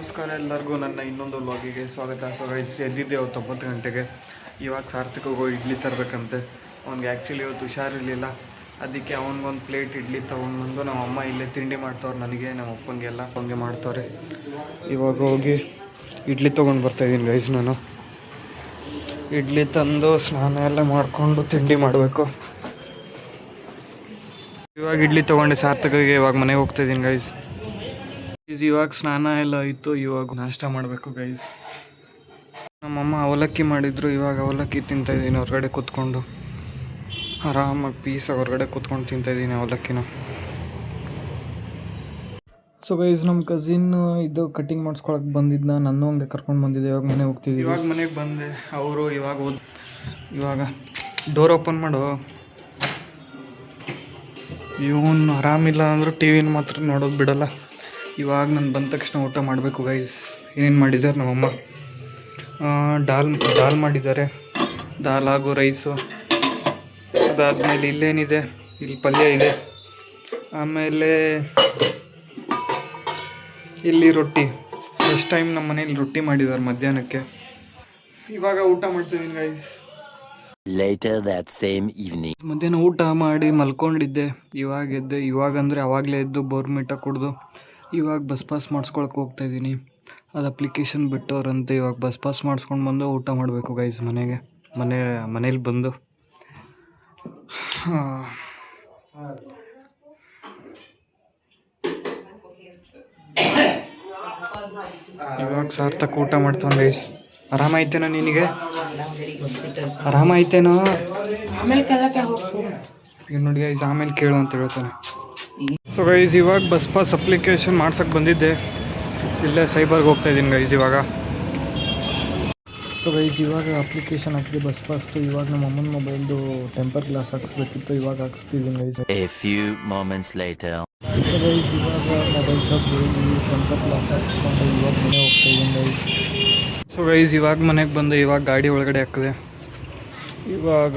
ನಮಸ್ಕಾರ ಎಲ್ಲರಿಗೂ ನನ್ನ ಇನ್ನೊಂದು ವ್ಲಾಗಿಗೆ ಸ್ವಾಗತ. ಸೊ ಗೈಸ್ ಎದ್ದಿದ್ದೆ ಅವತ್ತು 9 ಗಂಟೆಗೆ. ಇವಾಗ ಸಾರ್ಥಕ್ ಹೋಗಿ ಇಡ್ಲಿ ತರಬೇಕಂತೆ. ಅವ್ನಿಗೆ ಆ್ಯಕ್ಚುಲಿ ಇವತ್ತು ಹುಷಾರಿರಲಿಲ್ಲ, ಅದಕ್ಕೆ ಅವ್ನಿಗೊಂದು ಪ್ಲೇಟ್ ಇಡ್ಲಿ ತೊಗೊಂಡ್ಬಂದು ನಮ್ಮ ಅಮ್ಮ ಇಲ್ಲೇ ತಿಂಡಿ ಮಾಡ್ತವ್ರು, ನನಗೆ ನಮ್ಮ ಅಪ್ಪಂಗೆಲ್ಲ ಹಂಗೆ ಮಾಡ್ತವ್ರೆ. ಇವಾಗ ಹೋಗಿ ಇಡ್ಲಿ ತೊಗೊಂಡು ಬರ್ತಾಯಿದ್ದೀನಿ ಗೈಸ್. ನಾನು ಇಡ್ಲಿ ತಂದು ಸ್ನಾನ ಎಲ್ಲ ಮಾಡಿಕೊಂಡು ತಿಂಡಿ ಮಾಡಬೇಕು. ಇವಾಗ ಇಡ್ಲಿ ತೊಗೊಂಡೆ ಸಾರ್ಥಕಿಗೆ. ಇವಾಗ ಮನೆಗೆ ಹೋಗ್ತಾಯಿದ್ದೀನಿ ಗೈಸ್. ಇವಾಗ ಸ್ನಾನ ಎಲ್ಲ ಆಯಿತು, ಇವಾಗ ನಾಷ್ಟ ಮಾಡಬೇಕು ಗೈಸ್. ನಮ್ಮಮ್ಮ ಅವಲಕ್ಕಿ ಮಾಡಿದ್ರು, ಇವಾಗ ಅವಲಕ್ಕಿ ತಿಂತಾಯಿದ್ದೀನಿ ಹೊರಗಡೆ ಕೂತ್ಕೊಂಡು. ಆರಾಮಾಗಿ ಪೀಸಾಗಿ ಹೊರಗಡೆ ಕೂತ್ಕೊಂಡು ತಿಂತಾಯಿದ್ದೀನಿ ಅವಲಕ್ಕಿನ. ಸೊ ಗೈಸ್, ನಮ್ಮ ಕಸಿನ್ ಇದು ಕಟಿಂಗ್ ಮಾಡಿಸ್ಕೊಳಕ್ಕೆ ಬಂದಿದ್ದ, ನಾನು ಹಂಗೆ ಕರ್ಕೊಂಡು ಬಂದಿದ್ದೆ. ಇವಾಗ ಮನೆಗೆ ಹೋಗ್ತಿದ್ದೆ. ಇವಾಗ ಮನೆಗೆ ಬಂದೆ. ಅವರು ಇವಾಗ ಡೋರ್ ಓಪನ್ ಮಾಡು. ಇವನು ಆರಾಮಿಲ್ಲ ಅಂದರೂ ಟಿ ವಿನ ಮಾತ್ರ ನೋಡೋದು ಬಿಡಲ್ಲ. ಇವಾಗ ನಾನು ಬಂದ ತಕ್ಷಣ ಊಟ ಮಾಡಬೇಕು ಗೈಸ್. ಏನೇನು ಮಾಡಿದ್ದಾರೆ ನಮ್ಮಮ್ಮ? ದಾಲ್ ಮಾಡಿದ್ದಾರೆ, ದಾಲ್ ಹಾಗೂ ರೈಸು. ಅದಾದಮೇಲೆ ಇಲ್ಲೇನಿದೆ, ಇಲ್ಲಿ ಪಲ್ಯ ಇದೆ. ಆಮೇಲೆ ಇಲ್ಲಿ ರೊಟ್ಟಿ. ಫಸ್ಟ್ ಟೈಮ್ ನಮ್ಮ ಮನೇಲಿ ರೊಟ್ಟಿ ಮಾಡಿದ್ದಾರೆ ಮಧ್ಯಾಹ್ನಕ್ಕೆ. ಇವಾಗ ಊಟ ಮಾಡ್ತಿದ್ದೀನಿ guys. Later that same evening. ಮಧ್ಯಾಹ್ನ ಊಟ ಮಾಡಿ ಮಲ್ಕೊಂಡಿದ್ದೆ. ಇವಾಗ ಎದ್ದೆ. ಇವಾಗಂದರೆ ಆವಾಗಲೇ ಎದ್ದು ಬೋರ್ಮಿಟ ಕುಡಿದು ಇವಾಗ ಬಸ್ ಪಾಸ್ ಮಾಡಿಸ್ಕೊಳಕ್ಕೆ ಹೋಗ್ತಾಯಿದ್ದೀನಿ. ಅದು ಅಪ್ಲಿಕೇಶನ್ ಬಿಟ್ಟವ್ರಂತೆ. ಇವಾಗ ಬಸ್ ಪಾಸ್ ಮಾಡಿಸ್ಕೊಂಡು ಬಂದು ಊಟ ಮಾಡಬೇಕು ಗೈಸ್ ಮನೇಲಿ ಬಂದು. ಇವಾಗ ಸಾರ್ಥಕ್ ಊಟ ಮಾಡ್ತಾನೆ ಗೈಸ್. ಆರಾಮಾಯ್ತೇನೋ ನಿನಗೆ? ಆರಾಮಾಯ್ತೇನೋ? ಈಗ ನೋಡಿ ಗೈಸ್, ಆಮೇಲೆ ಕೇಳು ಅಂತ ಹೇಳ್ತಾನೆ. ಸೊ ಗೈಸ್, ಇವಾಗ ಬಸ್ ಪಾಸ್ ಅಪ್ಲಿಕೇಶನ್ ಮಾಡ್ಸೋಕ್ಕೆ ಬಂದಿದ್ದೆ. ಇಲ್ಲೇ ಸೈಬರ್ಗೆ ಹೋಗ್ತಾಯಿದ್ದೀನಿ ಗೈಸ್ ಇವಾಗ. ಸೊ ಗೈಸ್, ಇವಾಗ ಅಪ್ಲಿಕೇಶನ್ ಹಾಕಿದೆ ಬಸ್ ಪಾಸ್ದು. ಇವಾಗ ನಮ್ಮ ಅಮ್ಮನ ಮೊಬೈಲ್ದು ಟೆಂಪರ್ ಗ್ಲಾಸ್ ಹಾಕ್ಸ್ಬೇಕಿತ್ತು, ಇವಾಗ ಹಾಕ್ಸ್ತಿದ್ದೀನಿ guys. A few moments later. So guys, ಇವಾಗ ಮೊಬೈಲ್ ಶಾಪ್ ಹೋಗಿ ಟೆಂಪರ್ ಗ್ಲಾಸ್ ಹಾಕ್ಸ್ಕೊಂಡು ಇವಾಗ ಮನೆ ಹೋಗ್ತಾಯಿದ್ದೀನಿ ಗೈಸ್. ಸೊ ಗೈಸ್, ಇವಾಗ ಮನೆಗೆ ಬಂದೆ. ಇವಾಗ ಗಾಡಿ ಒಳಗಡೆ ಹಾಕಿದೆ. ಇವಾಗ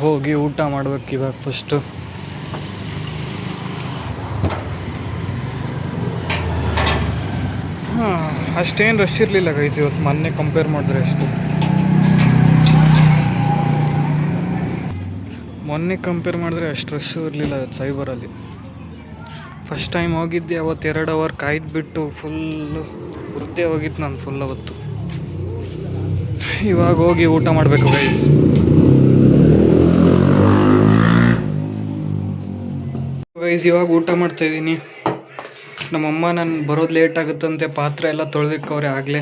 ಹೋಗಿ ಊಟ ಮಾಡ್ಬೇಕು ಇವಾಗ ಫಸ್ಟು. ಅಷ್ಟೇನು ರಶ್ ಇರಲಿಲ್ಲ ಗೈಸ್ ಇವತ್ತು, ಮೊನ್ನೆ ಕಂಪೇರ್ ಮಾಡಿದ್ರೆ. ಅಷ್ಟು ರಶ್ ಇರಲಿಲ್ಲ ಇವತ್ತು ಸೈಬರಲ್ಲಿ. ಫಸ್ಟ್ ಟೈಮ್ ಹೋಗಿದ್ದೆ ಅವತ್ತು. 2 ಅವರ್ ಕಾಯ್ದುಬಿಟ್ಟು ಫುಲ್ಲು ವೃದ್ಧೆ ಹೋಗಿತ್ತು ನಾನು ಫುಲ್ ಅವತ್ತು. ಇವಾಗ ಹೋಗಿ ಊಟ ಮಾಡಬೇಕು ಗೈಸ್. ಇವಾಗ ಊಟ ಮಾಡ್ತಾಯಿದ್ದೀನಿ. ನಮ್ಮಮ್ಮ ನಾನು ಬರೋದು ಲೇಟ್ ಆಗುತ್ತಂತೆ, ಪಾತ್ರೆ ಎಲ್ಲ ತೊಳೆದಿಕ್ಕವ್ರೆ ಆಗಲೇ.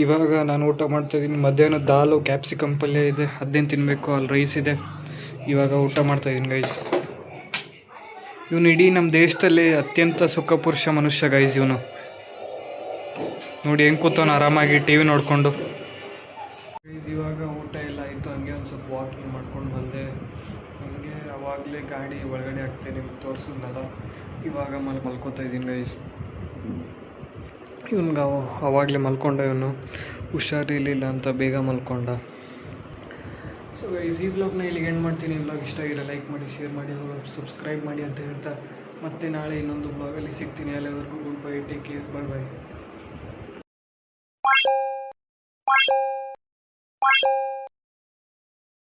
ಇವಾಗ ನಾನು ಊಟ ಮಾಡ್ತಾಯಿದ್ದೀನಿ. ಮಧ್ಯಾಹ್ನ ದಾಲು ಕ್ಯಾಪ್ಸಿಕಮ್ ಪಲ್ಯ ಇದೆ, ಅದೇನು ತಿನ್ನಬೇಕು. ಅಲ್ಲಿ ರೈಸ್ ಇದೆ. ಇವಾಗ ಊಟ ಮಾಡ್ತಾಯಿದ್ದೀನಿ ಗೈಸ್. ಇವನು ಇಡೀ ನಮ್ಮ ದೇಶದಲ್ಲಿ ಅತ್ಯಂತ ಸುಖಪುರುಷ ಮನುಷ್ಯ ಗೈಸ್ ಇವನು. ನೋಡಿ ಹೆಂಗೆ ಕೂತವನು ಆರಾಮಾಗಿ ಟಿ ವಿ ನೋಡಿಕೊಂಡು. ಗೈಸ್, ಇವಾಗ ಊಟ ಎಲ್ಲ ಆಯಿತು. ಹಂಗೆ ಒಂದು ಸ್ವಲ್ಪ ವಾಕಿಂಗ್ ಮಾಡ್ಕೊಂಡು ಬಂದೆ. ಹಂಗೆ ಅವಾಗಲೇ ಗಾಡಿ ಒಳಗಡೆ ಹಾಕ್ತೇನೆ, ನಿಮ್ಗೆ ತೋರಿಸಿದ್ನಲ್ಲ. ಇವಾಗ ಮಲ್ಕೋತಾಯಿದ್ದೀನಿ ಗೈಸ್. ಇವನ್ಗೆ ಅವಾಗಲೇ ಮಲ್ಕೊಂಡ. ಇವನು ಹುಷಾರಿರಲಿಲ್ಲ ಅಂತ ಬೇಗ ಮಲ್ಕೊಂಡ. ಸೊ ಗೈಸ್, ಈ ವ್ಲಾಗ್ನ ಇಲ್ಲಿಗೆ ಎಂಡ್ ಮಾಡ್ತೀನಿ. ವ್ಲಾಗ್ ಇಷ್ಟ ಆಗಿರೋ ಲೈಕ್ ಮಾಡಿ, ಶೇರ್ ಮಾಡಿ, ಸಬ್ಸ್ಕ್ರೈಬ್ ಮಾಡಿ ಅಂತ ಹೇಳ್ತಾ ಮತ್ತೆ ನಾಳೆ ಇನ್ನೊಂದು ವ್ಲಾಗಲ್ಲಿ ಸಿಗ್ತೀನಿ. ಅಲ್ಲಿವರೆಗೂ ಗುಡ್ ಬೈ, ಟೇಕ್ ಕೇರ್, ಬಾಯ್ ಬಾಯ್.